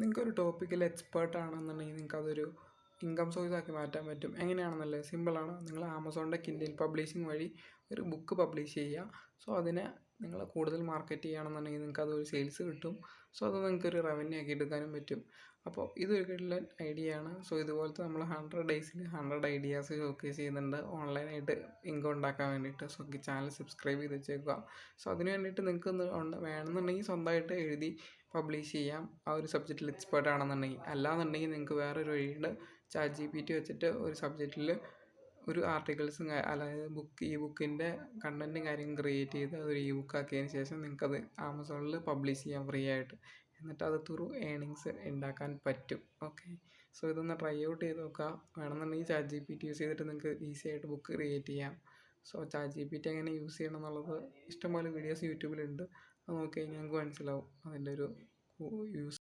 നിങ്ങൾക്കൊരു ടോപ്പിക്കിൽ എക്സ്പേർട്ട് ആണെന്നുണ്ടെങ്കിൽ നിങ്ങൾക്കതൊരു ഇൻകം സോഴ്സ് ആക്കി മാറ്റാൻ പറ്റും. എങ്ങനെയാണെന്നല്ലേ, സിമ്പിളാണ്. നിങ്ങൾ ആമസോണിൻ്റെ കിൻഡിൽ പബ്ലിഷിംഗ് വഴി ഒരു ബുക്ക് പബ്ലിഷ് ചെയ്യുക. സോ അതിനെ നിങ്ങൾ കൂടുതൽ മാർക്കറ്റ് ചെയ്യുകയാണെന്നുണ്ടെങ്കിൽ നിങ്ങൾക്ക് അതൊരു സെയിൽസ് കിട്ടും. സോ അത് നിങ്ങൾക്കൊരു റവന്യൂ ആക്കി എടുക്കാനും പറ്റും. അപ്പോൾ ഇതൊരു കിടിലൻ ഐഡിയ ആണ്. സോ ഇതുപോലത്തെ നമ്മൾ 100 ഡേയ്സിൽ 100 ഐഡിയാസ് ഷോക്കേസ് ചെയ്യുന്നുണ്ട് ഓൺലൈനായിട്ട് ഇൻകം ഉണ്ടാക്കാൻ വേണ്ടിയിട്ട്. സോ ഈ ചാനൽ സബ്സ്ക്രൈബ് ചെയ്ത് വെച്ചേക്കുക. സോ അതിന് വേണ്ടിയിട്ട് നിങ്ങൾക്ക് വേണമെന്നുണ്ടെങ്കിൽ സ്വന്തമായിട്ട് എഴുതി പബ്ലിഷ് ചെയ്യാം, ആ ഒരു സബ്ജക്റ്റിൽ എക്സ്പേർട്ട് ആണെന്നുണ്ടെങ്കിൽ. അല്ലാന്നുണ്ടെങ്കിൽ നിങ്ങൾക്ക് വേറൊരു വഴിയുണ്ട്. ChatGPT വെച്ചിട്ട് ഒരു സബ്ജക്റ്റിൽ ഒരു ആർട്ടിക്കിൾസും അതായത് ഈ ബുക്കിൻ്റെ കണ്ടൻറ്റും കാര്യങ്ങളും ക്രിയേറ്റ് ചെയ്ത് അതൊരു ബുക്ക് ആക്കിയതിന് ശേഷം നിങ്ങൾക്കത് ആമസോണിൽ പബ്ലിഷ് ചെയ്യാം ഫ്രീ ആയിട്ട്. എന്നിട്ട് അത് ത്രൂ ഏണിങ്സ് ഉണ്ടാക്കാൻ പറ്റും. ഓക്കെ, സോ ഇതൊന്ന് ട്രൈ ഔട്ട് ചെയ്ത് നോക്കുക. വേണമെന്നുണ്ടെങ്കിൽ ChatGPT യൂസ് ചെയ്തിട്ട് നിങ്ങൾക്ക് ഈസി ആയിട്ട് ബുക്ക് ക്രിയേറ്റ് ചെയ്യാം. സോ ChatGPT എങ്ങനെ യൂസ് ചെയ്യണം എന്നുള്ളത് ഇഷ്ടംപോലെ വീഡിയോസ് യൂട്യൂബിലുണ്ട്. അത് നോക്കി കഴിഞ്ഞാൽ നിങ്ങൾക്ക് മനസ്സിലാവും അതിൻ്റെ ഒരു യൂസ്.